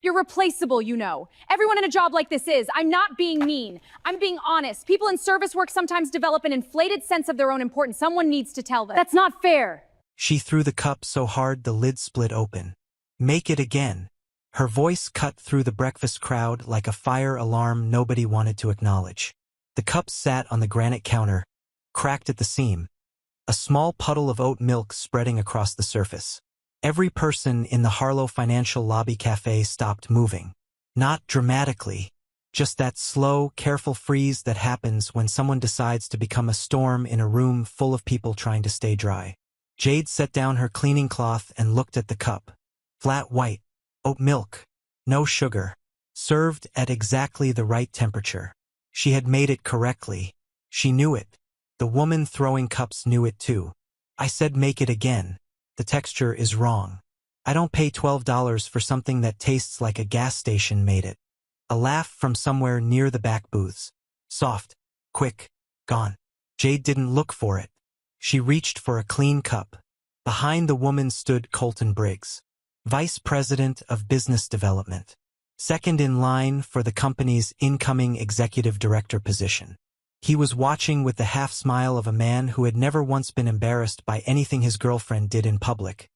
You're replaceable, you know. Everyone in a job like this is. I'm not being mean. I'm being honest. People in service work sometimes develop an inflated sense of their own importance. Someone needs to tell them. That's not fair. She threw the cup so hard the lid split open. Make it again. Her voice cut through the breakfast crowd like a fire alarm nobody wanted to acknowledge. The cup sat on the granite counter, cracked at the seam, a small puddle of oat milk spreading across the surface. Every person in the Harlow Financial Lobby Cafe stopped moving. Not dramatically, just that slow, careful freeze that happens when someone decides to become a storm in a room full of people trying to stay dry. Jade set down her cleaning cloth and looked at the cup. Flat white, oat milk, no sugar, served at exactly the right temperature. She had made it correctly. She knew it. The woman throwing cups knew it too. I said make it again. The texture is wrong. I don't pay $12 for something that tastes like a gas station made it. A laugh from somewhere near the back booths. Soft, quick, gone. Jade didn't look for it. She reached for a clean cup. Behind the woman stood Colton Briggs, Vice President of Business Development, second in line for the company's incoming executive director position. He was watching with the half-smile of a man who had never once been embarrassed by anything his girlfriend did in public,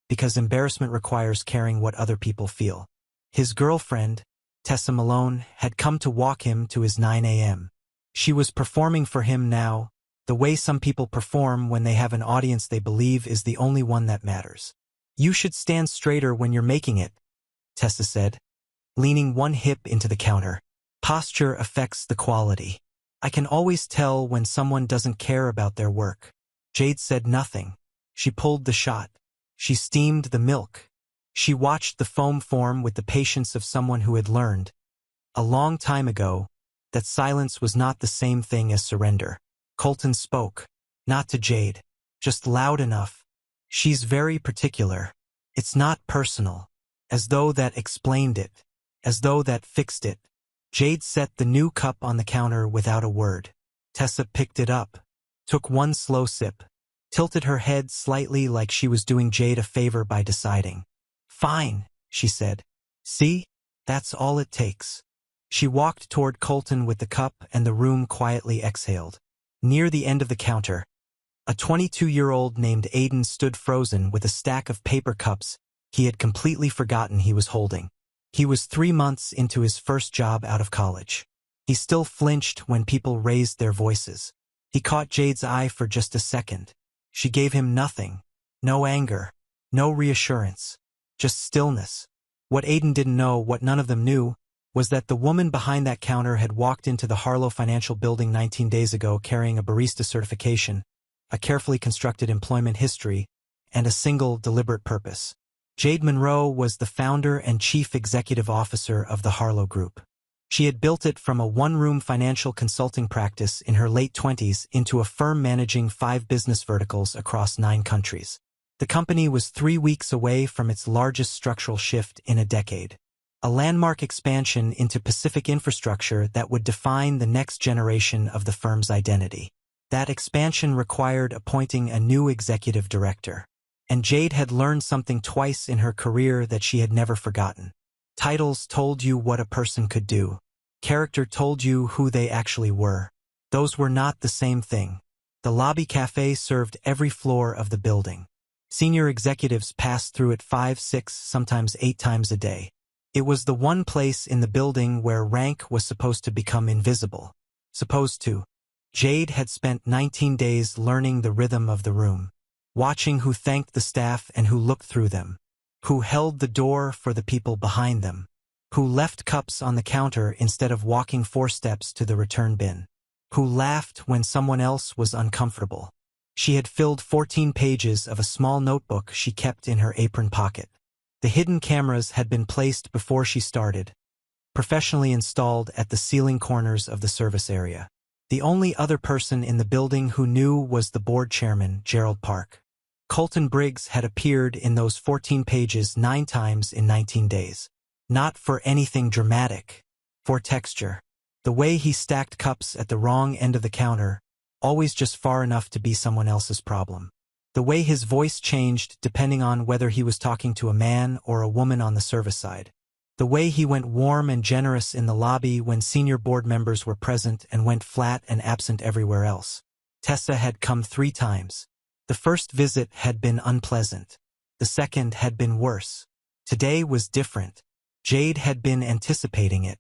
because embarrassment requires caring what other people feel. His girlfriend, Tessa Malone, had come to walk him to his 9 a.m. She was performing for him now, the way some people perform when they have an audience they believe is the only one that matters. You should stand straighter when you're making it, Tessa said, leaning one hip into the counter. Posture affects the quality. I can always tell when someone doesn't care about their work. Jade said nothing. She pulled the shot. She steamed the milk. She watched the foam form with the patience of someone who had learned, a long time ago, that silence was not the same thing as surrender. Colton spoke, not to Jade, just loud enough. She's very particular. It's not personal. As though that explained it. As though that fixed it. Jade set the new cup on the counter without a word. Tessa picked it up, took one slow sip, tilted her head slightly like she was doing Jade a favor by deciding. Fine, she said. See? That's all it takes. She walked toward Colton with the cup and the room quietly exhaled. Near the end of the counter, a 22-year-old named Aiden stood frozen with a stack of paper cups he had completely forgotten he was holding. He was 3 months into his first job out of college. He still flinched when people raised their voices. He caught Jade's eye for just a second. She gave him nothing. No anger. No reassurance. Just stillness. What Aiden didn't know, what none of them knew, was that the woman behind that counter had walked into the Harlow Financial Building 19 days ago carrying a barista certification, a carefully constructed employment history, and a single deliberate purpose. Jade Monroe was the founder and chief executive officer of the Harlow Group. She had built it from a one-room financial consulting practice in her late 20s into a firm managing 5 business verticals across 9 countries. The company was 3 weeks away from its largest structural shift in a decade. A landmark expansion into Pacific infrastructure that would define the next generation of the firm's identity. That expansion required appointing a new executive director. And Jade had learned something twice in her career that she had never forgotten. Titles told you what a person could do. Character told you who they actually were. Those were not the same thing. The lobby cafe served every floor of the building. Senior executives passed through it 5, 6, sometimes 8 times a day. It was the one place in the building where rank was supposed to become invisible. Supposed to. Jade had spent 19 days learning the rhythm of the room. Watching who thanked the staff and who looked through them, who held the door for the people behind them, who left cups on the counter instead of walking 4 steps to the return bin, who laughed when someone else was uncomfortable. She had filled 14 pages of a small notebook she kept in her apron pocket. The hidden cameras had been placed before she started, professionally installed at the ceiling corners of the service area. The only other person in the building who knew was the board chairman, Gerald Park. Colton Briggs had appeared in those 14 pages 9 times in 19 days. Not for anything dramatic. For texture. The way he stacked cups at the wrong end of the counter, always just far enough to be someone else's problem. The way his voice changed depending on whether he was talking to a man or a woman on the service side. The way he went warm and generous in the lobby when senior board members were present and went flat and absent everywhere else. Tessa had come 3 times. The first visit had been unpleasant. The second had been worse. Today was different. Jade had been anticipating it.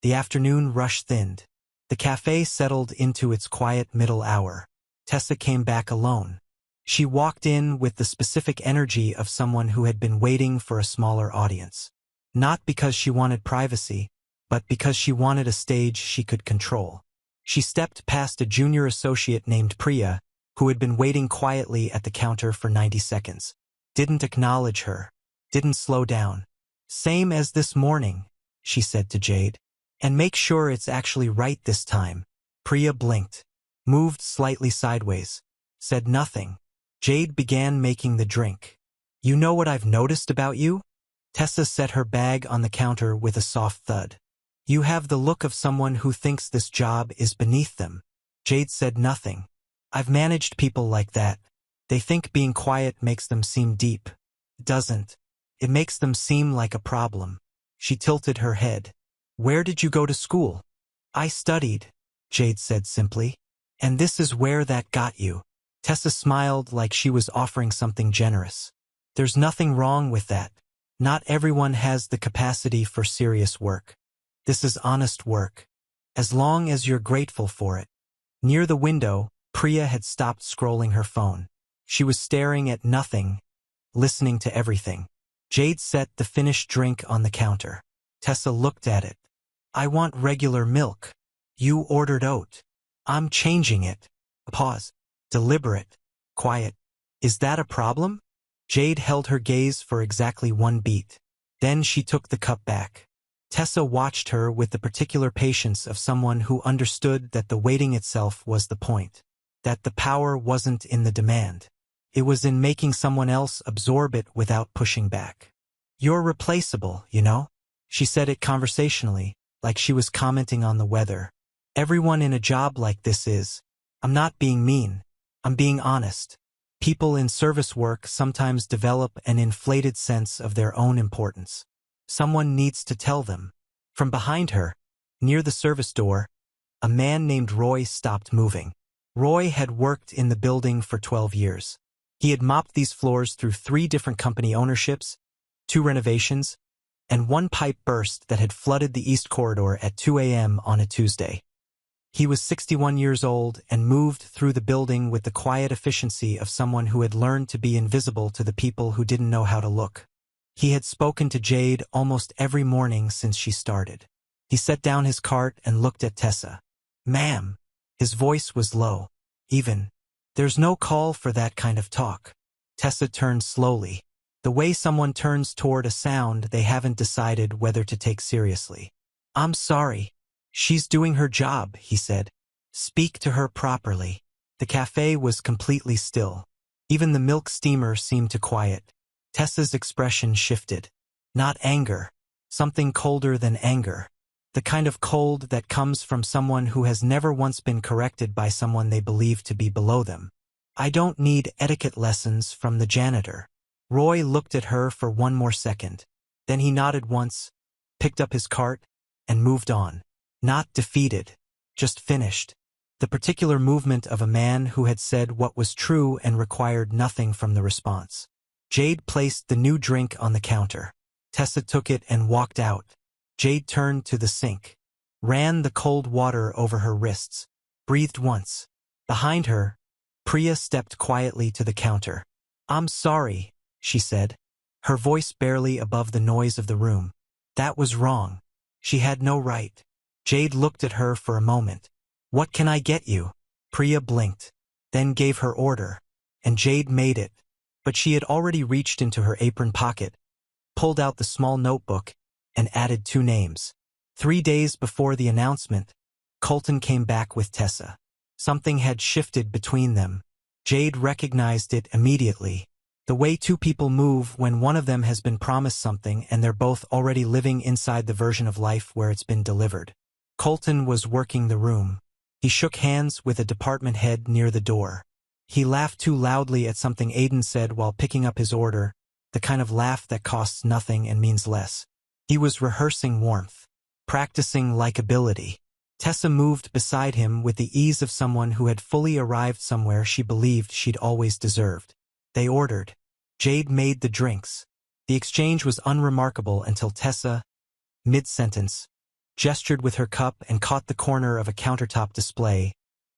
The afternoon rush thinned. The cafe settled into its quiet middle hour. Tessa came back alone. She walked in with the specific energy of someone who had been waiting for a smaller audience. Not because she wanted privacy, but because she wanted a stage she could control. She stepped past a junior associate named Priya, who had been waiting quietly at the counter for 90 seconds. Didn't acknowledge her. Didn't slow down. "Same as this morning," she said to Jade. "And make sure it's actually right this time." Priya blinked, moved slightly sideways, said nothing. Jade began making the drink. "You know what I've noticed about you?" Tessa set her bag on the counter with a soft thud. "You have the look of someone who thinks this job is beneath them." Jade said nothing. "I've managed people like that. They think being quiet makes them seem deep. It doesn't. It makes them seem like a problem." She tilted her head. "Where did you go to school?" "I studied," Jade said simply. "And this is where that got you." Tessa smiled like she was offering something generous. "There's nothing wrong with that. Not everyone has the capacity for serious work. This is honest work. As long as you're grateful for it." Near the window, Priya had stopped scrolling her phone. She was staring at nothing, listening to everything. Jade set the finished drink on the counter. Tessa looked at it. "I want regular milk. You ordered oat. I'm changing it." A pause. Deliberate. Quiet. "Is that a problem?" Jade held her gaze for exactly 1 beat. Then she took the cup back. Tessa watched her with the particular patience of someone who understood that the waiting itself was the point. That the power wasn't in the demand. It was in making someone else absorb it without pushing back. "You're replaceable, you know?" She said it conversationally, like she was commenting on the weather. "Everyone in a job like this is. I'm not being mean. I'm being honest. People in service work sometimes develop an inflated sense of their own importance. Someone needs to tell them." From behind her, near the service door, a man named Roy stopped moving. Roy had worked in the building for 12 years. He had mopped these floors through 3 different company ownerships, 2 renovations, and 1 pipe burst that had flooded the East Corridor at 2 a.m. on a Tuesday. He was 61 years old and moved through the building with the quiet efficiency of someone who had learned to be invisible to the people who didn't know how to look. He had spoken to Jade almost every morning since she started. He set down his cart and looked at Tessa. "Ma'am." His voice was low. Even. "There's no call for that kind of talk." Tessa turned slowly. The way someone turns toward a sound they haven't decided whether to take seriously. "I'm sorry. She's doing her job," he said. "Speak to her properly." The cafe was completely still. Even the milk steamer seemed to quiet. Tessa's expression shifted. Not anger. Something colder than anger. The kind of cold that comes from someone who has never once been corrected by someone they believe to be below them. "I don't need etiquette lessons from the janitor." Roy looked at her for 1 more second. Then he nodded once, picked up his cart, and moved on. Not defeated. Just finished. The particular movement of a man who had said what was true and required nothing from the response. Jade placed the new drink on the counter. Tessa took it and walked out. Jade turned to the sink, ran the cold water over her wrists, breathed once. Behind her, Priya stepped quietly to the counter. "I'm sorry," she said, her voice barely above the noise of the room. "That was wrong. She had no right." Jade looked at her for a moment. "What can I get you?" Priya blinked, then gave her order, and Jade made it. But she had already reached into her apron pocket, pulled out the small notebook, and added 2 names. 3 days before the announcement, Colton came back with Tessa. Something had shifted between them. Jade recognized it immediately. The way 2 people move when one of them has been promised something and they're both already living inside the version of life where it's been delivered. Colton was working the room. He shook hands with a department head near the door. He laughed too loudly at something Aiden said while picking up his order, the kind of laugh that costs nothing and means less. He was rehearsing warmth, practicing likability. Tessa moved beside him with the ease of someone who had fully arrived somewhere she believed she'd always deserved. They ordered. Jade made the drinks. The exchange was unremarkable until Tessa, mid-sentence, gestured with her cup and caught the corner of a countertop display,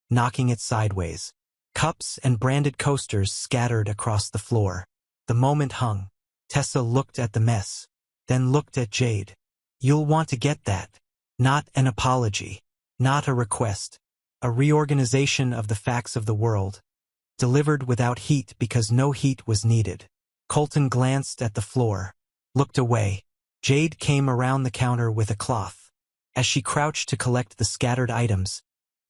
knocking it sideways. Cups and branded coasters scattered across the floor. The moment hung. Tessa looked at the mess, then looked at Jade. You'll want to get that. Not an apology. Not a request. A reorganization of the facts of the world. Delivered without heat because no heat was needed. Colton glanced at the floor, looked away. Jade came around the counter with a cloth. As she crouched to collect the scattered items,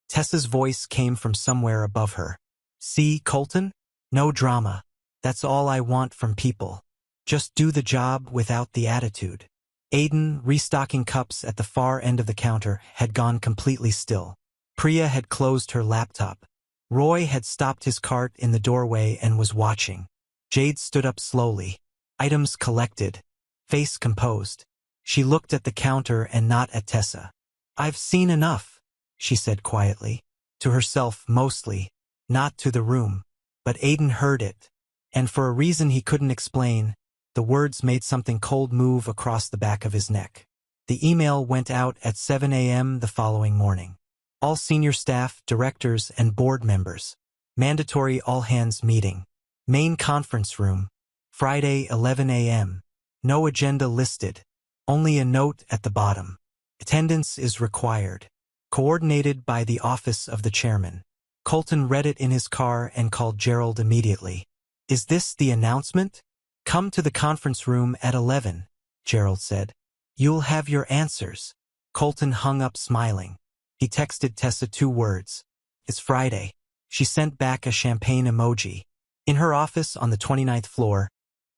Tessa's voice came from somewhere above her. See, Colton? No drama. That's all I want from people. Just do the job without the attitude. Aiden, restocking cups at the far end of the counter, had gone completely still. Priya had closed her laptop. Roy had stopped his cart in the doorway and was watching. Jade stood up slowly. Items collected. Face composed. She looked at the counter and not at Tessa. I've seen enough, she said quietly. To herself mostly, not to the room. But Aiden heard it. And for a reason he couldn't explain, the words made something cold move across the back of his neck. The email went out at 7 a.m. the following morning. All senior staff, directors, and board members. Mandatory all-hands meeting. Main conference room. Friday, 11 a.m. No agenda listed. Only a note at the bottom. Attendance is required. Coordinated by the office of the chairman. Colton read it in his car and called Gerald immediately. Is this the announcement? Come to the conference room at 11, Gerald said. You'll have your answers. Colton hung up smiling. He texted Tessa 2 words. It's Friday. She sent back a champagne emoji. In her office on the 29th floor,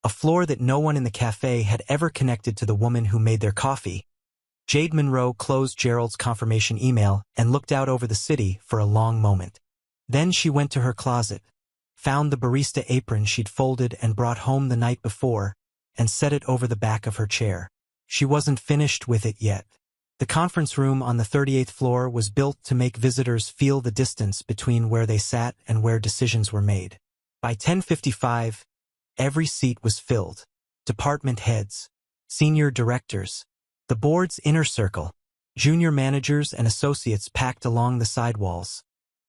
a floor that no one in the cafe had ever connected to the woman who made their coffee, Jade Monroe closed Gerald's confirmation email and looked out over the city for a long moment. Then she went to her closet, found the barista apron she'd folded and brought home the night before, and set it over the back of her chair. She wasn't finished with it yet. The conference room on the 38th floor was built to make visitors feel the distance between where they sat and where decisions were made. By 10:55, every seat was filled. Department heads, senior directors, the board's inner circle, junior managers and associates packed along the sidewalls,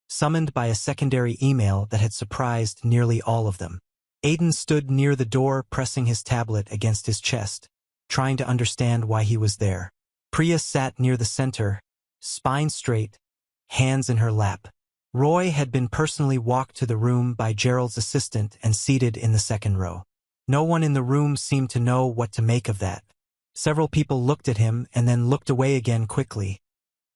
summoned by a secondary email that had surprised nearly all of them. Aiden stood near the door pressing his tablet against his chest, trying to understand why he was there. Priya sat near the center, spine straight, hands in her lap. Roy had been personally walked to the room by Gerald's assistant and seated in the second row. No one in the room seemed to know what to make of that. Several people looked at him and then looked away again quickly,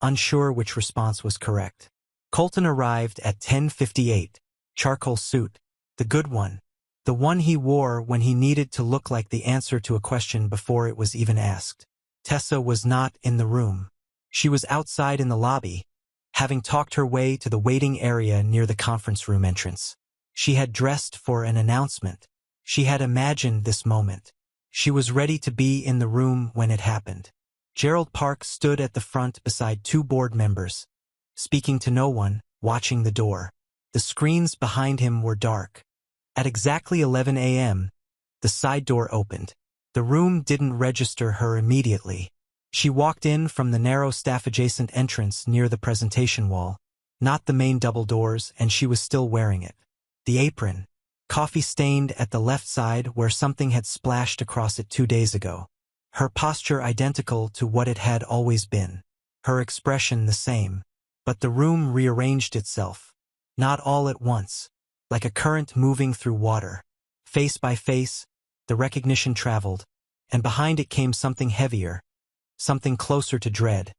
unsure which response was correct. Colton arrived at 10:58, charcoal suit, the good one, the one he wore when he needed to look like the answer to a question before it was even asked. Tessa was not in the room. She was outside in the lobby, having talked her way to the waiting area near the conference room entrance. She had dressed for an announcement. She had imagined this moment. She was ready to be in the room when it happened. Gerald Park stood at the front beside 2 board members, speaking to no one, watching the door. The screens behind him were dark. At exactly 11 a.m., the side door opened. The room didn't register her immediately. She walked in from the narrow staff-adjacent entrance near the presentation wall, not the main double doors, and she was still wearing it. The apron, coffee-stained at the left side where something had splashed across it 2 days ago. Her posture identical to what it had always been. Her expression the same. But the room rearranged itself. Not all at once. Like a current moving through water. Face by face, the recognition traveled, and behind it came something heavier. Something closer to dread,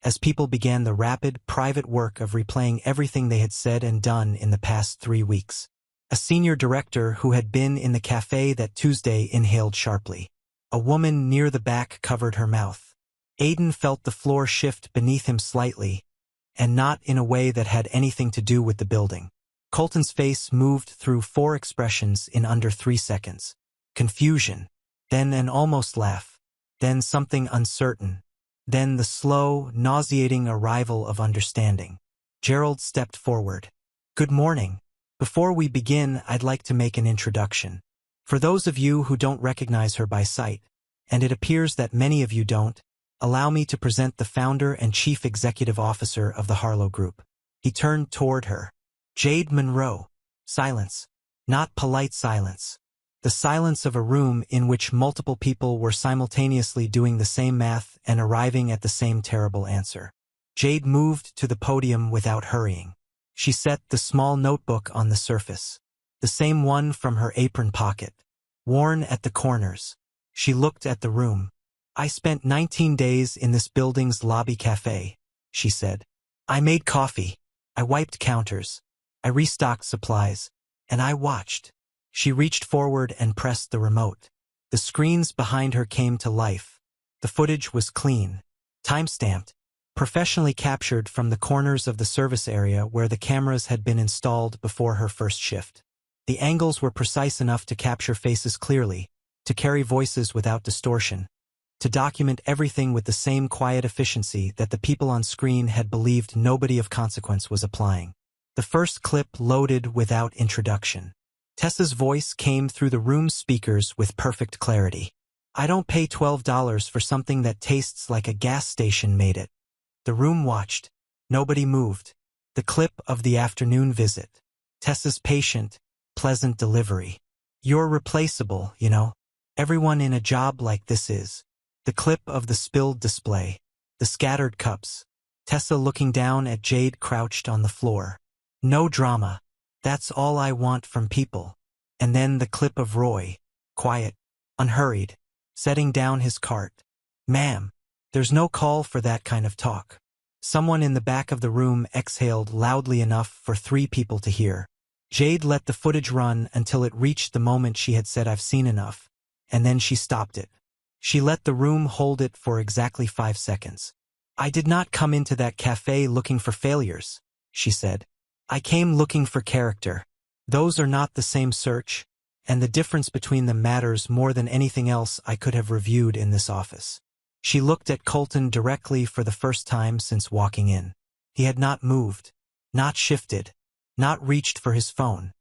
as people began the rapid, private work of replaying everything they had said and done in the past 3 weeks. A senior director who had been in the cafe that Tuesday inhaled sharply. A woman near the back covered her mouth. Aiden felt the floor shift beneath him slightly, and not in a way that had anything to do with the building. Colton's face moved through 4 expressions in under 3 seconds. Confusion, then an almost laugh, then something uncertain, then the slow, nauseating arrival of understanding. Gerald stepped forward. Good morning. Before we begin, I'd like to make an introduction. For those of you who don't recognize her by sight, and it appears that many of you don't, allow me to present the founder and chief executive officer of the Harlow Group. He turned toward her. Jade Monroe. Silence. Not polite silence. The silence of a room in which multiple people were simultaneously doing the same math and arriving at the same terrible answer. Jade moved to the podium without hurrying. She set the small notebook on the surface. The same one from her apron pocket. Worn at the corners. She looked at the room. I spent 19 days in this building's lobby cafe, she said. I made coffee. I wiped counters. I restocked supplies. And I watched. She reached forward and pressed the remote. The screens behind her came to life. The footage was clean. Time-stamped. Professionally captured from the corners of the service area where the cameras had been installed before her first shift. The angles were precise enough to capture faces clearly, to carry voices without distortion, to document everything with the same quiet efficiency that the people on screen had believed nobody of consequence was applying. The first clip loaded without introduction. Tessa's voice came through the room's speakers with perfect clarity. I don't pay $12 for something that tastes like a gas station made it. The room watched. Nobody moved. The clip of the afternoon visit. Tessa's patient, pleasant delivery. You're replaceable, you know. Everyone in a job like this is. The clip of the spilled display. The scattered cups. Tessa looking down at Jade crouched on the floor. No drama. That's all I want from people. And then the clip of Roy. Quiet. Unhurried. Setting down his cart. Ma'am. There's no call for that kind of talk. Someone in the back of the room exhaled loudly enough for 3 people to hear. Jade let the footage run until it reached the moment she had said I've seen enough. And then she stopped it. She let the room hold it for exactly 5 seconds. I did not come into that cafe looking for failures, she said. I came looking for character. Those are not the same search, and the difference between them matters more than anything else I could have reviewed in this office. She looked at Colton directly for the first time since walking in. He had not moved, not shifted, not reached for his phone.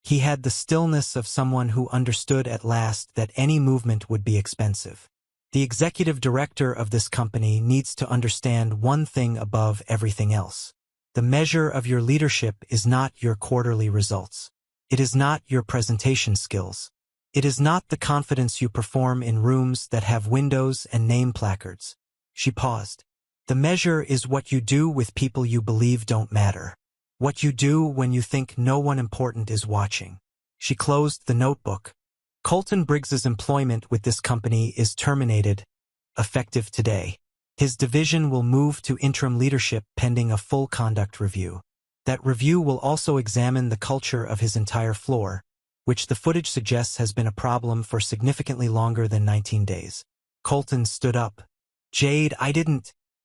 He had the stillness of someone who understood at last that any movement would be expensive. The executive director of this company needs to understand one thing above everything else. The measure of your leadership is not your quarterly results. It is not your presentation skills. It is not the confidence you perform in rooms that have windows and name placards. She paused. The measure is what you do with people you believe don't matter. What you do when you think no one important is watching. She closed the notebook. Colton Briggs's employment with this company is terminated, effective today. His division will move to interim leadership pending a full conduct review. That review will also examine the culture of his entire floor, which the footage suggests has been a problem for significantly longer than 19 days. Colton stood up. Jade,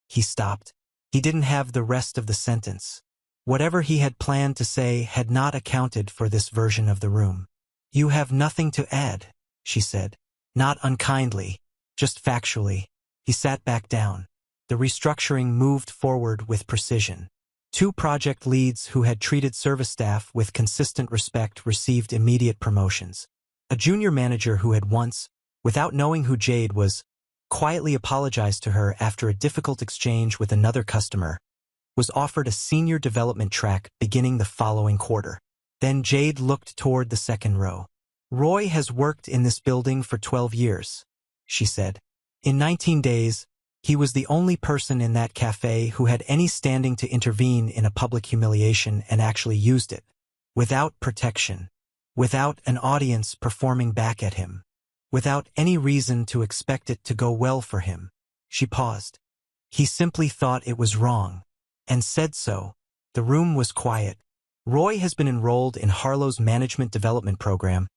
He stopped. He didn't have the rest of the sentence. Whatever he had planned to say had not accounted for this version of the room. You have nothing to add, she said. Not unkindly, just factually. He sat back down. The restructuring moved forward with precision. 2 project leads who had treated service staff with consistent respect received immediate promotions. A junior manager who had once, without knowing who Jade was, quietly apologized to her after a difficult exchange with another customer, was offered a senior development track beginning the following quarter. Then Jade looked toward the second row. Roy has worked in this building for 12 years, she said. In 19 days, he was the only person in that cafe who had any standing to intervene in a public humiliation and actually used it. Without protection. Without an audience performing back at him. Without any reason to expect it to go well for him. She paused. He simply thought it was wrong. And said so. The room was quiet. Roy has been enrolled in Harlow's management development program,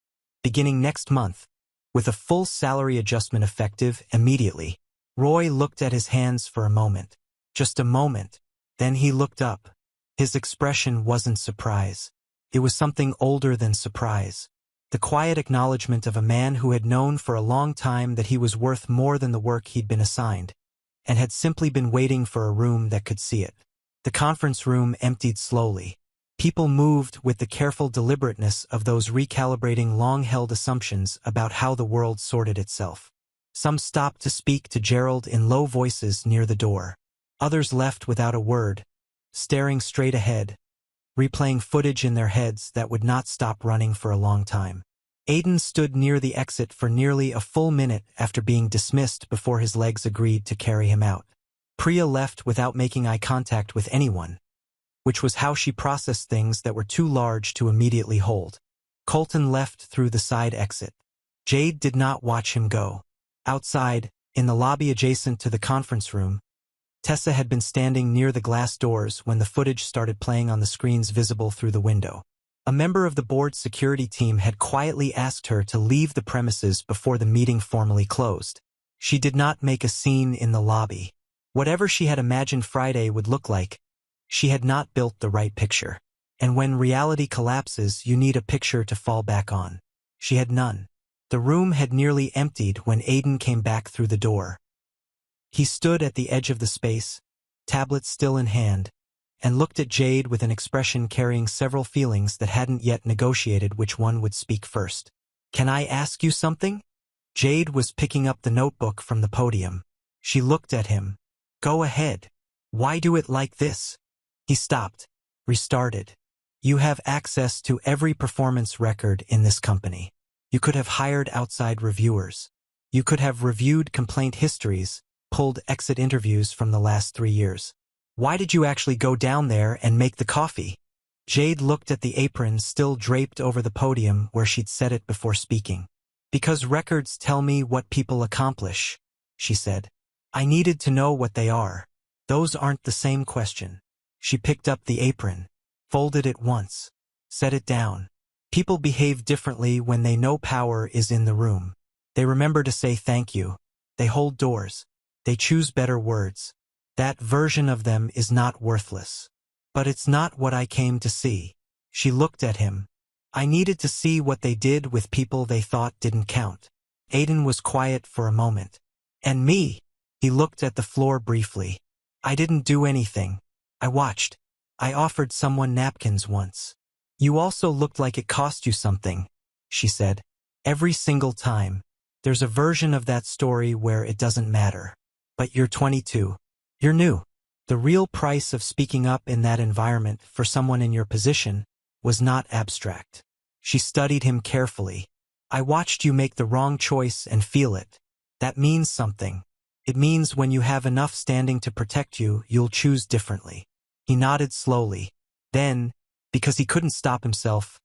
beginning next month, with a full salary adjustment effective immediately. Roy looked at his hands for a moment. Just a moment. Then he looked up. His expression wasn't surprise. It was something older than surprise. The quiet acknowledgement of a man who had known for a long time that he was worth more than the work he'd been assigned, and had simply been waiting for a room that could see it. The conference room emptied slowly. People moved with the careful deliberateness of those recalibrating long-held assumptions about how the world sorted itself. Some stopped to speak to Gerald in low voices near the door. Others left without a word, staring straight ahead, replaying footage in their heads that would not stop running for a long time. Aiden stood near the exit for nearly a full minute after being dismissed before his legs agreed to carry him out. Priya left without making eye contact with anyone, which was how she processed things that were too large to immediately hold. Colton left through the side exit. Jade did not watch him go. Outside, in the lobby adjacent to the conference room, Tessa had been standing near the glass doors when the footage started playing on the screens visible through the window. A member of the board's security team had quietly asked her to leave the premises before the meeting formally closed. She did not make a scene in the lobby. Whatever she had imagined Friday would look like, she had not built the right picture. And when reality collapses, you need a picture to fall back on. She had none. The room had nearly emptied when Aiden came back through the door. He stood at the edge of the space, tablet still in hand, and looked at Jade with an expression carrying several feelings that hadn't yet negotiated which one would speak first. "Can I ask you something?" Jade was picking up the notebook from the podium. She looked at him. "Go ahead. Why do it like this?" He stopped, restarted. "You have access to every performance record in this company. You could have hired outside reviewers. You could have reviewed complaint histories, pulled exit interviews from the last 3 years. Why did you actually go down there and make the coffee?" Jade looked at the apron still draped over the podium where she'd set it before speaking. "Because records tell me what people accomplish," she said. "I needed to know what they are. Those aren't the same question." She picked up the apron, folded it once, set it down. People behave differently when they know power is in the room. They remember to say thank you. They hold doors. They choose better words. That version of them is not worthless. But it's not what I came to see. She looked at him. I needed to see what they did with people they thought didn't count. Aiden was quiet for a moment. "And me?" He looked at the floor briefly. "I didn't do anything. I watched. I offered someone napkins once." "You also looked like it cost you something," she said. "Every single time. There's a version of that story where it doesn't matter. But you're 22. You're new. The real price of speaking up in that environment for someone in your position was not abstract." She studied him carefully. "I watched you make the wrong choice and feel it. That means something. It means when you have enough standing to protect you, you'll choose differently." He nodded slowly. Then, because he couldn't stop himself,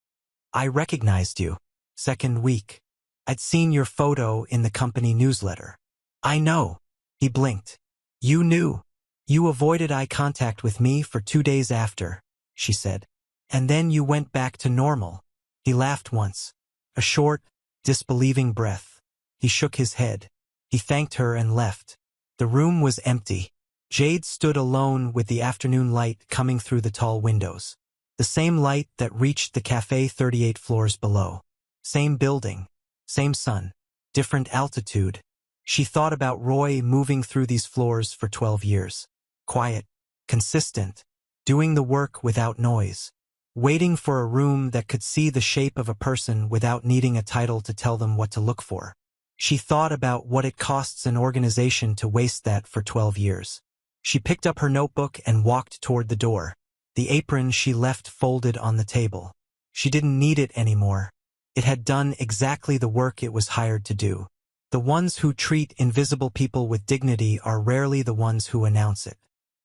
"I recognized you. Second week. I'd seen your photo in the company newsletter." "I know." He blinked. "You knew. You avoided eye contact with me for 2 days after," she said. "And then you went back to normal." He laughed once. A short, disbelieving breath. He shook his head. He thanked her and left. The room was empty. Jade stood alone with the afternoon light coming through the tall windows. The same light that reached the cafe 38 floors below. Same building. Same sun. Different altitude. She thought about Roy moving through these floors for 12 years. Quiet. Consistent. Doing the work without noise. Waiting for a room that could see the shape of a person without needing a title to tell them what to look for. She thought about what it costs an organization to waste that for 12 years. She picked up her notebook and walked toward the door. The apron she left folded on the table. She didn't need it anymore. It had done exactly the work it was hired to do. The ones who treat invisible people with dignity are rarely the ones who announce it.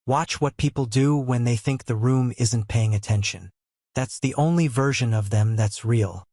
Watch what people do when they think the room isn't paying attention. That's the only version of them that's real.